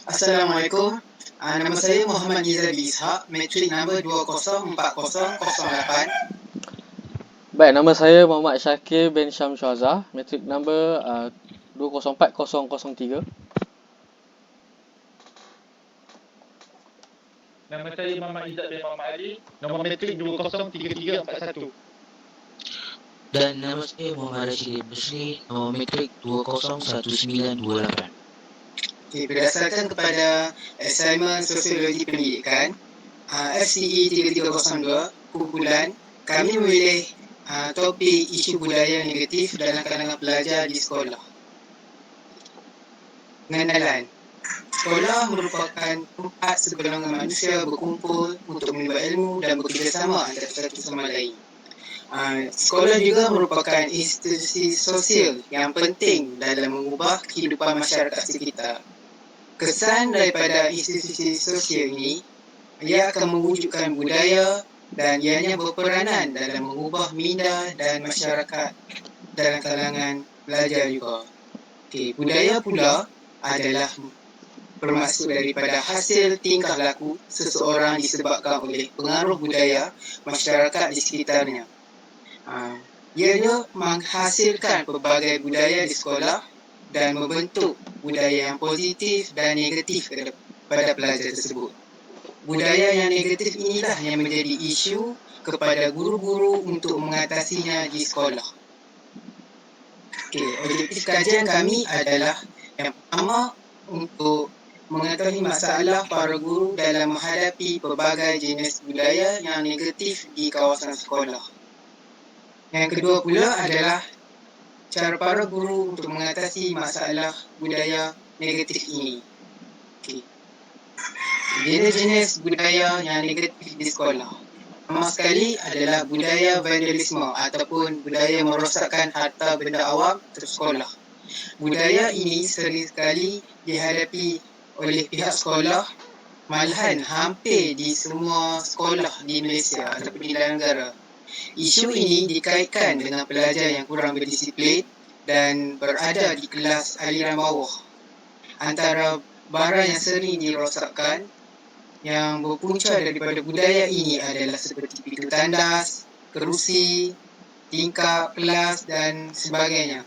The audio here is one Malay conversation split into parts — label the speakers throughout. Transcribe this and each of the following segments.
Speaker 1: Assalamualaikum. Nama saya Muhammad Nizabi Ishak, matrik nombor 204008.
Speaker 2: Baik, nama saya Muhammad Syakir bin Syam Syazah, matrik number 204003.
Speaker 3: Nama saya Muhammad Izzat bin Muhammad Ali, nombor matrik 203341.
Speaker 4: Dan nama saya Muhammad Rashid Busri, nombor matrik 201928.
Speaker 1: Berdasarkan kepada assignment Sosiologi Pendidikan, FCE 3302, kumpulan, kami memilih topik isu budaya negatif dalam kalangan pelajar di sekolah. Pengenalan. Sekolah merupakan tempat segolongan manusia berkumpul untuk menimba ilmu dan bekerjasama antara satu sama lain. Sekolah juga merupakan institusi sosial yang penting dalam mengubah kehidupan masyarakat sekitar. Kesan daripada institusi sosial ini, ia akan mewujudkan budaya dan ianya berperanan dalam mengubah minda dan masyarakat dalam kalangan pelajar juga. Budaya pula adalah bermaksud daripada hasil tingkah laku seseorang disebabkan oleh pengaruh budaya masyarakat di sekitarnya. Ianya menghasilkan pelbagai budaya di sekolah dan membentuk budaya yang positif dan negatif pada pelajar tersebut. Budaya yang negatif inilah yang menjadi isu kepada guru-guru untuk mengatasinya di sekolah. Objektif kajian kami adalah yang pertama untuk mengetahui masalah para guru dalam menghadapi pelbagai jenis budaya yang negatif di kawasan sekolah. Yang kedua pula adalah cara para guru untuk mengatasi masalah budaya negatif ini. Jenis-jenis budaya yang negatif di sekolah. Pertama sekali adalah budaya vandalisme ataupun budaya merosakkan harta benda awam sekolah. Budaya ini sering sekali dihadapi oleh pihak sekolah, malahan hampir di semua sekolah di Malaysia ataupun di dalam negara. Isu ini dikaitkan dengan pelajar yang kurang berdisiplin dan berada di kelas aliran bawah. Antara barang yang sering dirosakkan yang berpunca daripada budaya ini adalah seperti pintu tandas, kerusi, tingkap kelas dan sebagainya.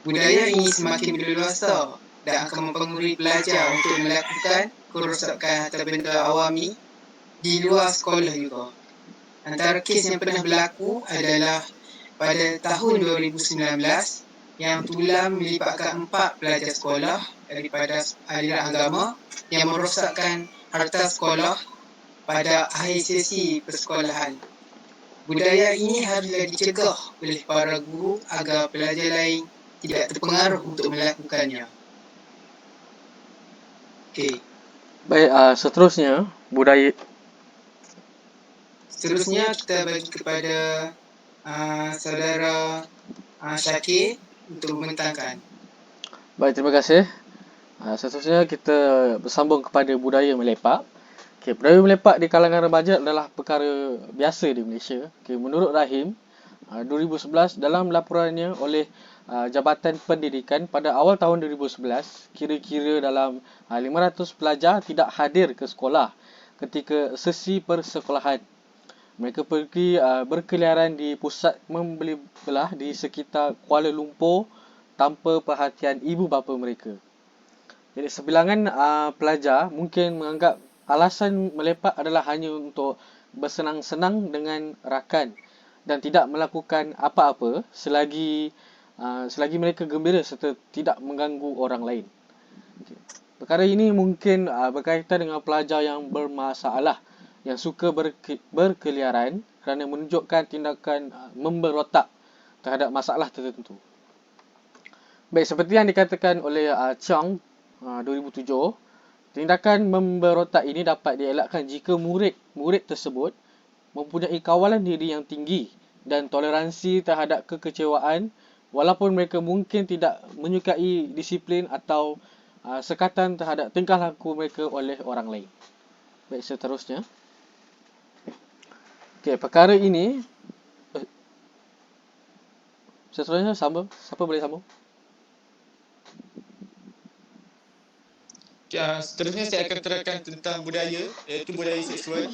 Speaker 1: Budaya ini semakin berleluasa dan akan mempengaruhi pelajar untuk melakukan kerosakan harta benda awam di luar sekolah juga. Antara kes yang pernah berlaku adalah pada tahun 2019 yang tulam melibatkan 4 pelajar sekolah daripada aliran agama yang merosakkan harta sekolah pada akhir sesi persekolahan. Budaya ini haruslah dicegah oleh para guru agar pelajar lain tidak terpengaruh untuk melakukannya.
Speaker 2: Baik, seterusnya
Speaker 1: kita bagi kepada saudara Syakir untuk membentangkan.
Speaker 2: Baik, terima kasih. Seterusnya kita bersambung kepada budaya melepak. Budaya melepak di kalangan remaja adalah perkara biasa di Malaysia. Menurut Rahim, 2011 dalam laporannya oleh Jabatan Pendidikan pada awal tahun 2011, kira-kira dalam 500 pelajar tidak hadir ke sekolah ketika sesi persekolahan. Mereka pergi berkeliaran di pusat membeli belah di sekitar Kuala Lumpur tanpa perhatian ibu bapa mereka. Jadi sebilangan pelajar mungkin menganggap alasan melepak adalah hanya untuk bersenang-senang dengan rakan dan tidak melakukan apa-apa selagi mereka gembira serta tidak mengganggu orang lain. Perkara ini mungkin berkaitan dengan pelajar yang bermasalah yang suka berkeliaran kerana menunjukkan tindakan memberontak terhadap masalah tertentu. Baik, seperti yang dikatakan oleh Chang 2007, tindakan memberontak ini dapat dielakkan jika murid tersebut mempunyai kawalan diri yang tinggi dan toleransi terhadap kekecewaan walaupun mereka mungkin tidak menyukai disiplin atau sekatan terhadap tingkah laku mereka oleh orang lain. Baik, seterusnya. Perkara ini siapa boleh sambung?
Speaker 3: Seterusnya saya akan terangkan tentang budaya, iaitu budaya seksual.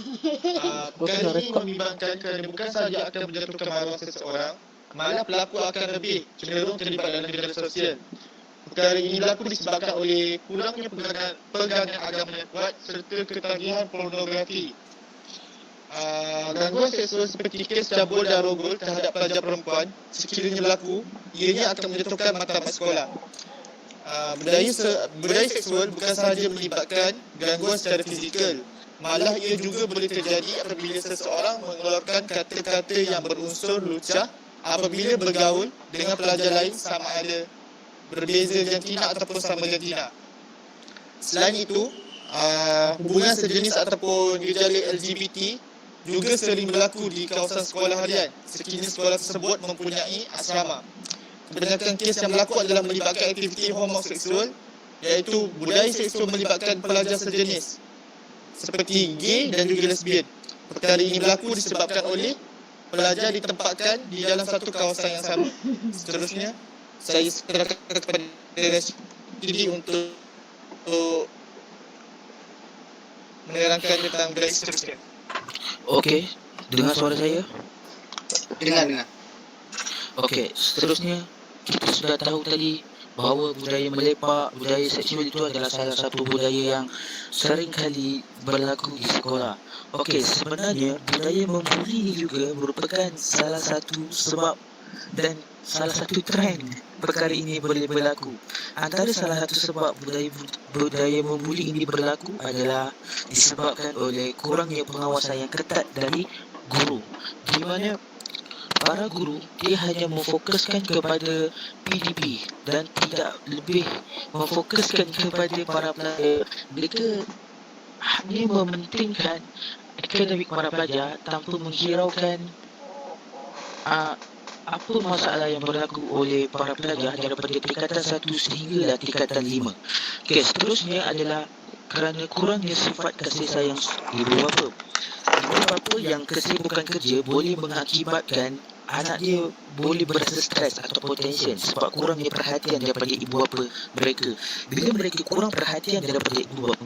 Speaker 3: Perkara ini membimbangkan kerana bukan sahaja akan menjatuhkan maruah seseorang, malah pelaku akan lebih cenderung terlibat dalam gejala sosial. Perkara ini berlaku disebabkan oleh kurangnya pegangan agama yang kuat serta ketagihan pornografi. Gangguan seksual seperti kes cabul dan rogol terhadap pelajar perempuan sekiranya berlaku, ianya akan menjatuhkan matlamat sekolah. Budaya seksual bukan sahaja melibatkan gangguan secara fizikal, malah ia juga boleh terjadi apabila seseorang mengeluarkan kata-kata yang berunsur lucah apabila bergaul dengan pelajar lain sama ada berbeza jantina ataupun sama jantina. Selain itu, hubungan sejenis ataupun gejala LGBT juga sering berlaku di kawasan sekolah harian sekiranya sekolah tersebut mempunyai asrama. Kebanyakan kes yang berlaku adalah melibatkan aktiviti homoseksual, iaitu budaya seksual melibatkan pelajar sejenis seperti gay dan juga lesbian. Perkara ini berlaku disebabkan oleh pelajar ditempatkan di dalam satu kawasan yang sama. Seterusnya, saya serahkan kepada Rashidi untuk menerangkan tentang budaya seterusnya.
Speaker 4: Okey, dengar suara saya?
Speaker 1: Dengar.
Speaker 4: Okey, seterusnya kita sudah tahu tadi bahawa budaya melepak, budaya seksual itu adalah salah satu budaya yang sering kali berlaku di sekolah. Okey, sebenarnya budaya membuli ini juga merupakan salah satu sebab dan salah satu trend perkara ini boleh berlaku. Antara salah satu sebab budaya membuli ini berlaku adalah disebabkan oleh kurangnya pengawasan yang ketat dari guru, di mana para guru dia hanya memfokuskan kepada PDP dan tidak lebih memfokuskan kepada para pelajar. Mereka hanya mementingkan akademik para pelajar tanpa menghiraukan apa masalah yang berlaku oleh para pelajar daripada tingkatan 1 sehinggalah tingkatan 5. Okey, seterusnya adalah kerana kurangnya sifat kasih sayang ibu bapa. Ibu bapa yang kesibukan kerja boleh mengakibatkan anak dia boleh berasa stres ataupun tension sebab kurangnya perhatian daripada ibu bapa mereka. Bila mereka kurang perhatian daripada ibu bapa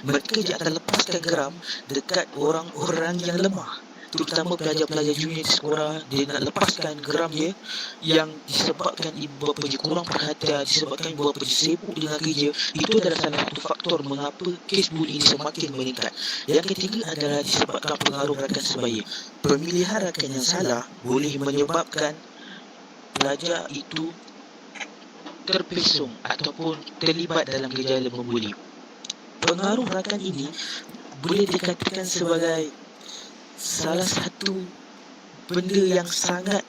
Speaker 4: mereka je akan lepaskan geram dekat orang-orang yang lemah. Terutama pelajar-pelajar junior di sekolah, dia nak lepaskan geram dia yang disebabkan ibu bapa dia kurang perhatian, disebabkan ibu bapa dia sibuk dengan kerja. Itu adalah salah satu faktor mengapa kes bullying semakin meningkat. Yang ketiga adalah disebabkan pengaruh rakan sebaya. Pemilihan rakan yang salah boleh menyebabkan pelajar itu terpesong ataupun terlibat dalam gejala membuli. Pengaruh rakan ini boleh dikatakan sebagai salah satu benda yang sangat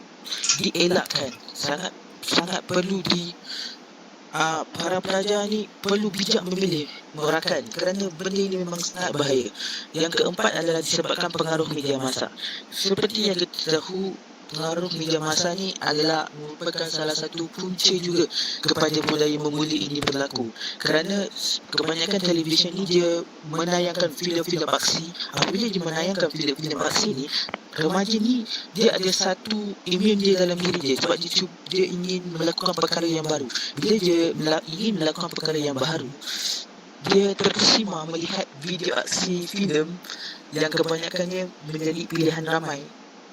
Speaker 4: dielakkan, sangat perlu para pelajar ni perlu bijak memilih rakan kerana benda ini memang sangat bahaya. Yang keempat adalah disebabkan pengaruh media massa. Seperti yang kita tahu, pengaruh media massa ni adalah merupakan salah satu punca juga kepada budaya membuli ini berlaku. Kerana kebanyakan televisyen ni dia menayangkan filem-filem aksi. Apabila dia menayangkan filem-filem aksi ni, remaja ni dia ada satu imun dia dalam diri dia sebab dia ingin melakukan perkara yang baru. Bila dia ingin melakukan perkara yang baru, dia terkesima melihat video aksi filem yang kebanyakannya menjadi pilihan ramai,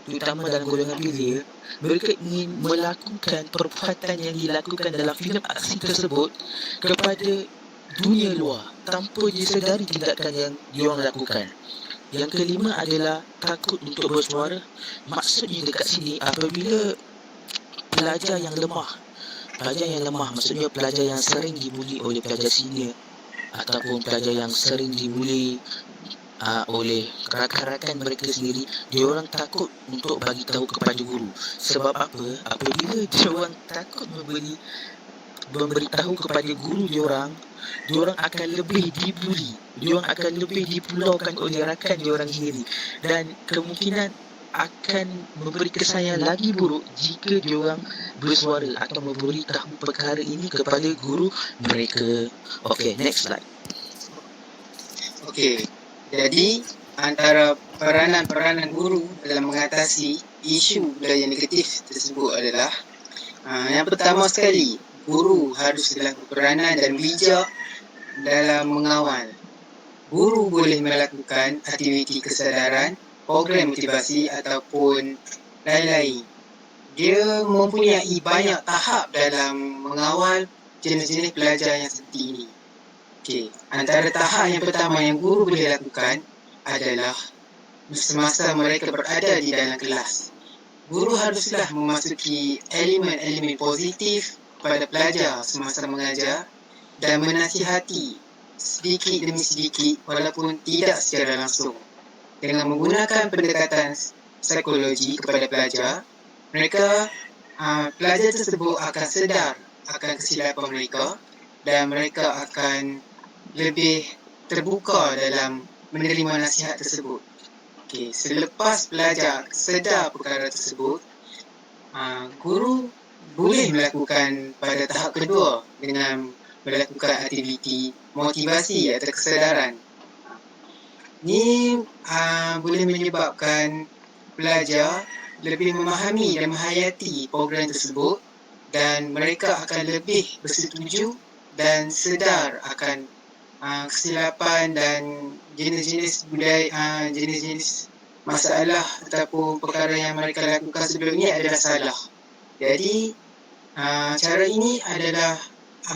Speaker 4: terutama dalam golongan belia. Mereka ingin melakukan perbuatan yang dilakukan dalam filem aksi tersebut kepada dunia luar tanpa disedari tindakan yang diorang lakukan. Yang kelima adalah takut untuk bersuara. Maksudnya dekat sini apabila pelajar yang lemah maksudnya pelajar yang sering dibuli oleh pelajar senior ataupun pelajar yang sering dibuli oleh rakan-rakan mereka sendiri, diorang takut untuk bagi tahu kepada guru. Sebab apa? Apabila diorang takut memberitahu kepada guru diorang akan lebih dibuli, diorang akan lebih dipulaukan oleh rakan diorang sendiri, dan kemungkinan akan memberi kesan yang lagi buruk jika diorang bersuara atau memberitahu perkara ini kepada guru mereka. Okey, next slide.
Speaker 1: Okey. Jadi antara peranan guru dalam mengatasi isu budaya negatif tersebut adalah yang pertama sekali, guru haruslah berperanan dan bijak dalam mengawal. Guru boleh melakukan aktiviti kesedaran, program motivasi ataupun lain-lain. Dia mempunyai banyak tahap dalam mengawal jenis-jenis pelajar yang seperti ini. Okey, antara tahap yang pertama yang guru boleh lakukan adalah semasa mereka berada di dalam kelas. Guru haruslah memasuki elemen-elemen positif kepada pelajar semasa mengajar dan menasihati sedikit demi sedikit walaupun tidak secara langsung. Dengan menggunakan pendekatan psikologi kepada pelajar, pelajar tersebut akan sedar akan kesilapan mereka dan mereka akan lebih terbuka dalam menerima nasihat tersebut. Okey, selepas pelajar sedar perkara tersebut, guru boleh melakukan pada tahap kedua dengan melakukan aktiviti motivasi atau kesedaran. Ini boleh menyebabkan pelajar lebih memahami dan menghayati program tersebut dan mereka akan lebih bersetuju dan sedar akan kesilapan dan jenis-jenis budaya, jenis-jenis masalah ataupun perkara yang mereka lakukan sebelum ini adalah salah. Jadi cara ini adalah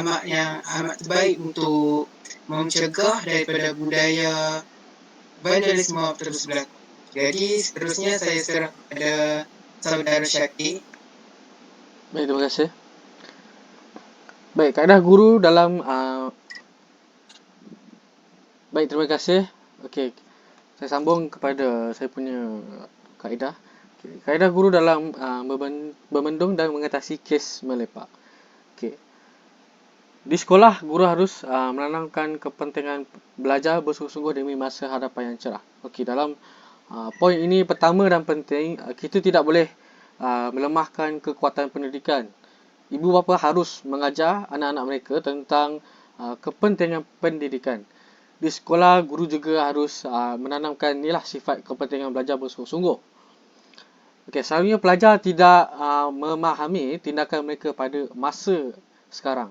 Speaker 1: amat terbaik untuk mencegah daripada budaya vandalisme terus berlaku. Jadi seterusnya saya serah kepada saudara Syakir.
Speaker 2: Baik, terima kasih. Baik, kaedah guru dalam baik, terima kasih. Okey, saya sambung kepada saya punya kaedah. Okay. Kaedah guru dalam membendung dan mengatasi kes melepak. Okey. Di sekolah, guru harus menanamkan kepentingan belajar bersungguh-sungguh demi masa hadapan yang cerah. Okey, dalam poin ini pertama dan penting, kita tidak boleh melemahkan kekuatan pendidikan. Ibu bapa harus mengajar anak-anak mereka tentang kepentingan pendidikan. Di sekolah, guru juga harus menanamkan sifat kepentingan belajar bersungguh-sungguh. Okey, selalunya pelajar tidak memahami tindakan mereka pada masa sekarang.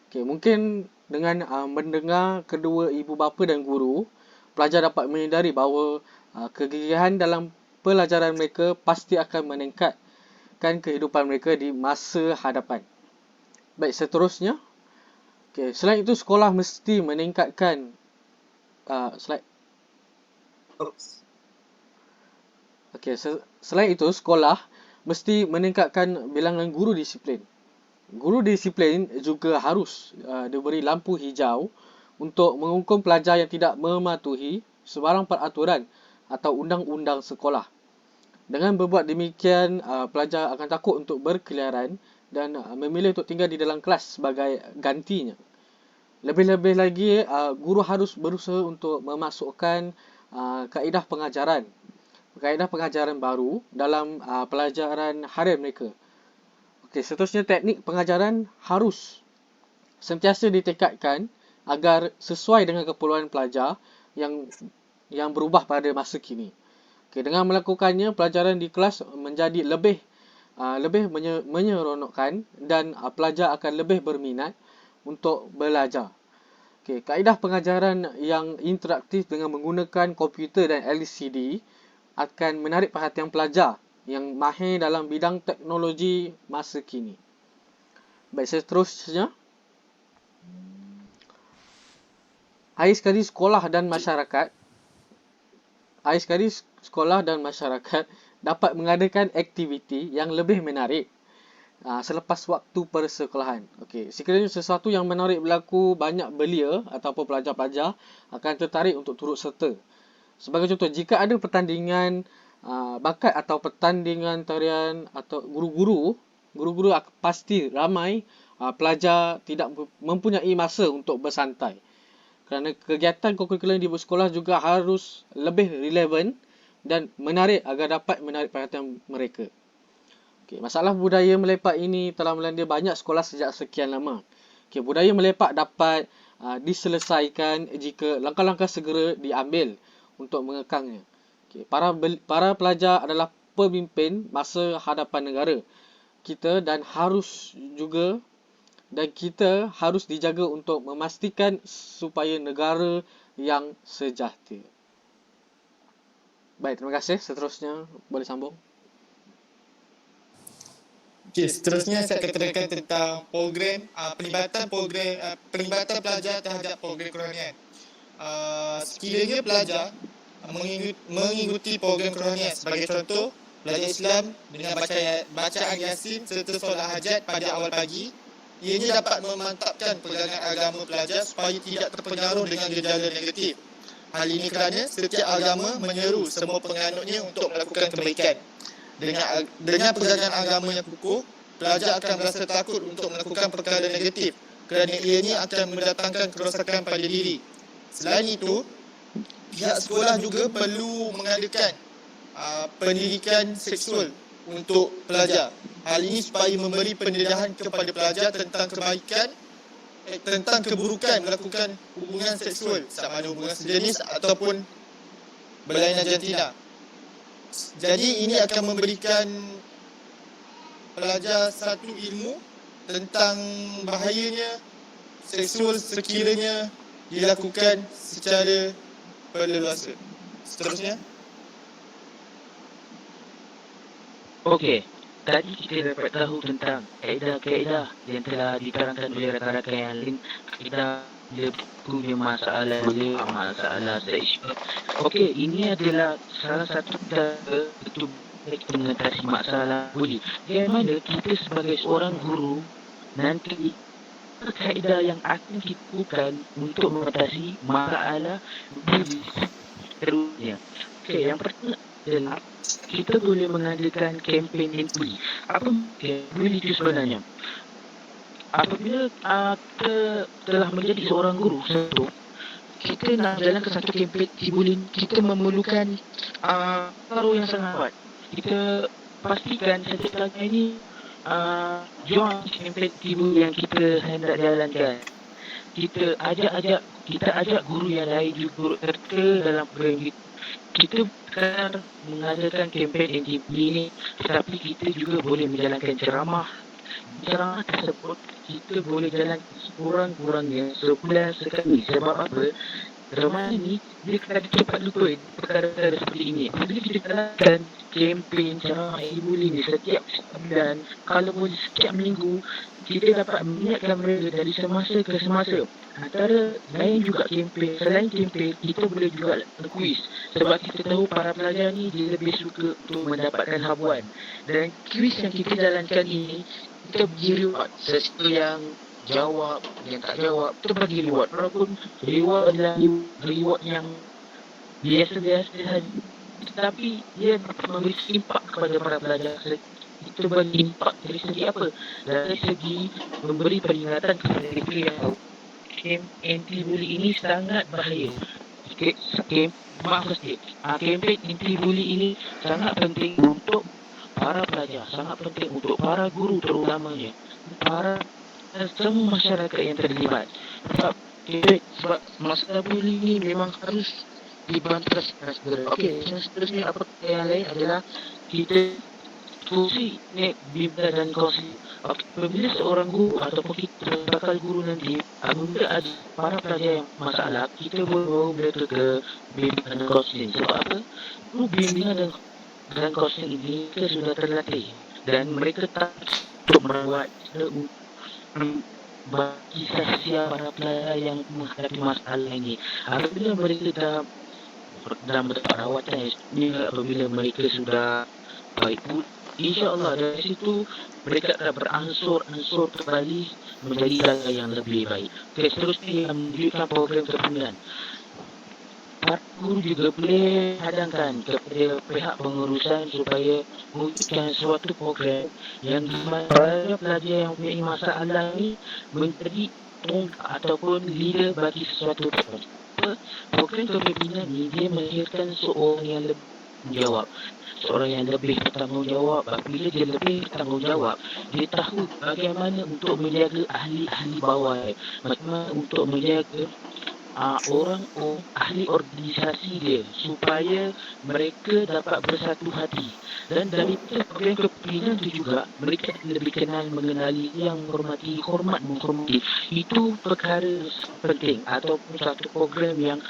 Speaker 2: Okey, mungkin dengan mendengar kedua ibu bapa dan guru, pelajar dapat menyedari bahawa kegigihan dalam pelajaran mereka pasti akan meningkatkan kehidupan mereka di masa hadapan. Baik, seterusnya. Okey, selain itu sekolah mesti meningkatkan selain itu sekolah mesti meningkatkan bilangan guru disiplin. Guru disiplin juga harus diberi lampu hijau untuk menghukum pelajar yang tidak mematuhi sebarang peraturan atau undang-undang sekolah. Dengan berbuat demikian, pelajar akan takut untuk berkeliaran dan memilih untuk tinggal di dalam kelas sebagai gantinya. Lebih-lebih lagi, guru harus berusaha untuk memasukkan kaedah pengajaran baru dalam pelajaran harian mereka. Okey, seterusnya teknik pengajaran harus sentiasa ditingkatkan agar sesuai dengan keperluan pelajar yang berubah pada masa kini. Okey, dengan melakukannya, pelajaran di kelas menjadi lebih menyeronokkan dan pelajar akan lebih berminat untuk belajar. Okey, kaedah pengajaran yang interaktif dengan menggunakan komputer dan LCD akan menarik perhatian pelajar yang mahir dalam bidang teknologi masa kini. Baik, seterusnya. Akhir sekali, sekolah dan masyarakat dapat mengadakan aktiviti yang lebih menarik selepas waktu persekolahan. Okey, sekiranya sesuatu yang menarik berlaku, banyak belia ataupun pelajar-pelajar akan tertarik untuk turut serta. Sebagai contoh, jika ada pertandingan bakat atau pertandingan tarian atau guru-guru pasti ramai pelajar tidak mempunyai masa untuk bersantai. Kerana kegiatan kurikular di sekolah juga harus lebih relevan dan menarik agar dapat menarik perhatian mereka. Okay, masalah budaya melepak ini telah melanda banyak sekolah sejak sekian lama. Okay, budaya melepak dapat diselesaikan jika langkah-langkah segera diambil untuk mengekangnya. Okay, para pelajar adalah pemimpin masa hadapan negara kita dan harus juga dan kita harus dijaga untuk memastikan supaya negara yang sejahtera. Baik, terima kasih. Seterusnya boleh sambung.
Speaker 3: Okey, seterusnya saya akan terangkan tentang pelibatan pelajar terhadap program kerohanian. Sekiranya pelajar mengikuti program kerohanian, sebagai contoh, belajar Islam dengan bacaan Yasin serta solat hajat pada awal pagi, ianya dapat memantapkan pegangan agama pelajar supaya tidak terpengaruh dengan gejala negatif. Hal ini kerana setiap agama menyeru semua penganutnya untuk melakukan kebaikan. Dengan pegangan agama yang kukuh, pelajar akan merasa takut untuk melakukan perkara negatif kerana ianya akan mendatangkan kerosakan pada diri. Selain itu, pihak sekolah juga perlu mengadakan pendidikan seksual untuk pelajar. Hal ini supaya memberi pendedahan kepada pelajar tentang keburukan melakukan hubungan seksual, sama ada hubungan sejenis ataupun berlainan jantina. Jadi ini akan memberikan pelajar satu ilmu tentang bahayanya seksual sekiranya dilakukan secara berleluasa. Seterusnya,
Speaker 4: Okey, tadi kita dapat tahu tentang kaedah-kaedah yang telah diterangkan oleh rakan-rakan yang lain. Kaedah dia punya masalah seksual. Okey, ini adalah salah satu cara untuk mengatasi masalah bully. Bagaimana kita sebagai seorang guru nanti kaedah yang akan kita lakukan untuk mengatasi masalah bully seterusnya. Okey, yang pertama adalah kita boleh mengadakan kempen bully. Apa bully itu sebenarnya? Apabila kita telah menjadi seorang guru, kita nak jalankan satu kempen bully, kita memerlukan taruh yang sangat kuat. Kita pastikan setiap pelajar ini join kempen bully yang kita hendak jalankan. Kita ajak guru yang lain juga turut serta dalam program kita. Kita bukan mengadakan kempen anti-bully ini, tetapi kita juga boleh menjalankan ceramah tersebut. Kita boleh jalan sekurang-kurangnya sebulan sekali. Sebab apa? Remaja ni dia akan cepat lupa perkara-perkara seperti ini. Apabila kita jalankan kempen ceramah anti-bully ni setiap bulan, kalau boleh setiap minggu, kita dapat mengingatkan mereka dari semasa ke semasa. Antara lain juga selain kempen, kita boleh juga kuis. Sebab kita tahu para pelajar ni dia lebih suka untuk mendapatkan habuan. Dan kuis yang kita jalankan ini, kita bagi reward. Sesiapa yang jawab, yang tak jawab, kita bagi reward. Walaupun reward adalah reward yang biasa-biasa sahaja, tetapi dia memberi impak kepada para pelajar. Kita bagi impak dari segi apa? Dari segi memberi peringatan kepada mereka yang anti-bully ini sangat bahaya. Kempen anti-bully ini sangat penting untuk para pelajar, sangat penting untuk para guru terutamanya, para semua masyarakat yang terlibat. Sebab masalah bully ini memang harus dibantah secara segera. Okey, seterusnya apa yang lain adalah kita fungsi bimbingan dan kaunseling. Apabila seorang guru ataupun kita bakal guru nanti, apabila ada para pelajar yang masalah, kita boleh bawa mereka ke bimbingan dan kaunseling. Sebab apa? Guru bimbingan dan kaunseling ini mereka sudah terlatih dan mereka tak untuk merawat bagi sesiapa para pelajar yang menghadapi masalah ini. Apabila mereka dalam mendapat rawatan, apabila mereka sudah baik pun, InsyaAllah dari situ mereka akan beransur-ansur kembali menjadi pelajar yang lebih baik. Okay, seterusnya yang menunjukkan program kepimpinan. Para guru juga boleh hadangkan kepada pihak pengurusan supaya mewujudkan suatu program yang para pelajar yang mempunyai masalah ini menjadi tonggak ataupun leader bagi sesuatu program. Program kepimpinan ini dia melahirkan seorang yang lebih menjawab. Seorang yang lebih bertanggungjawab. Bila dia lebih bertanggungjawab, dia tahu bagaimana untuk menjaga ahli-ahli bawah, bagaimana untuk menjaga orang ahli organisasi dia supaya mereka dapat bersatu hati. Dan dari program kepimpinan itu juga mereka lebih kenal mengenali yang menghormati, hormat menghormati. Itu perkara penting ataupun satu program yang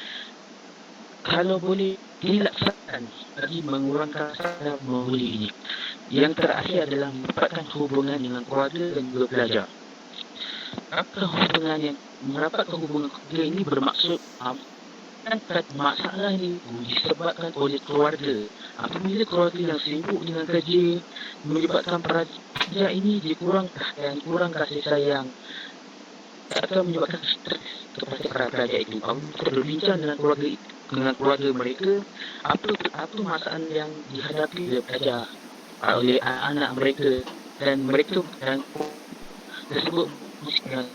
Speaker 4: kalau boleh dilaksanakan bagi mengurangkan masalah membuli ini. Yang terakhir adalah merapatkan hubungan dengan keluarga dan juga pelajar. Merapatkan hubungan keluarga ini bermaksud masalah ini disebabkan oleh keluarga. Apabila keluarga yang sibuk dengan kerja menyebabkan pelajar ini kurang kasih sayang atau menyebabkan stres kepada para pelajar itu. Kita berbincang dengan keluarga mereka apa masalah yang dihadapi oleh pelajar, oleh anak-anak mereka, dan mereka dan tersebut dan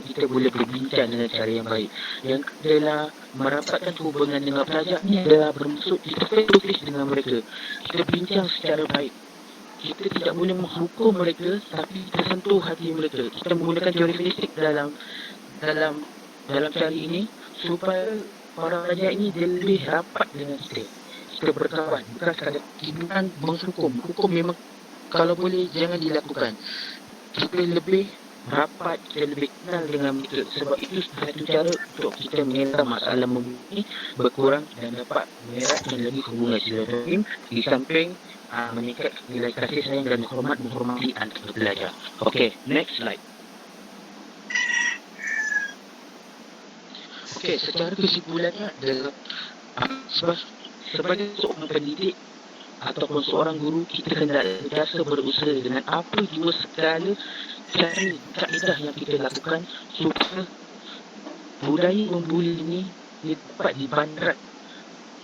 Speaker 4: kita boleh berbincang dengan cara yang baik. Yang adalah merapatkan hubungan dengan pelajar ni adalah bermaksud kita face dengan mereka. Kita bincang secara baik. Kita tidak boleh menghukum mereka, tapi kita sentuh hati mereka. Kita menggunakan teori fizik dalam cara ini supaya para pelajar ini dia lebih rapat dengan kita. Kita berkawan, bukan sekadar bukan menghukum. Hukum memang kalau boleh jangan dilakukan. Kita lebih rapat, kita lebih kenal dengan mereka. Sebab itu satu cara untuk kita mengelak masalah membuli berkurang dan dapat mengeratkan lagi hubungan silaturahim di samping meningkat nilai kasih sayang dan menghormati antara pelajar. Okay, next slide. Okay, secara kesimpulannya adalah sebagai seorang pendidik ataupun seorang guru, kita sentiasa berusaha dengan apa jua segala cara kaedah yang kita lakukan supaya budaya membuli ini dapat dibandrat.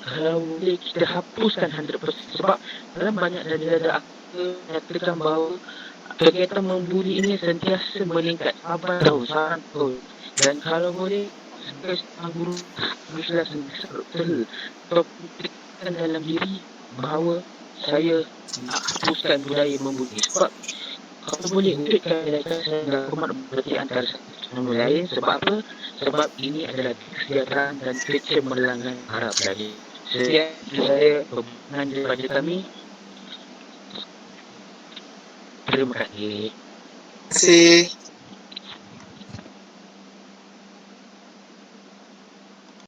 Speaker 4: Kalau boleh kita hapuskan 100%, sebab dalam banyak daripada aku nyatakan bahawa kegiatan membuli ini sentiasa meningkat saban tahun. Dan kalau boleh seorang guru haruslah sentiasa topikkan dalam diri bahawa saya nak hapuskan budaya membuli. Sebab kalau boleh wujudkan nilai dan hormat berarti antara satu sama lain. Sebab apa? Sebab ini adalah kesejahteraan dan kecemerlangan harap pelajar. Sekian saya hubungan daripada kami. Terima kasih.
Speaker 1: Terima kasih.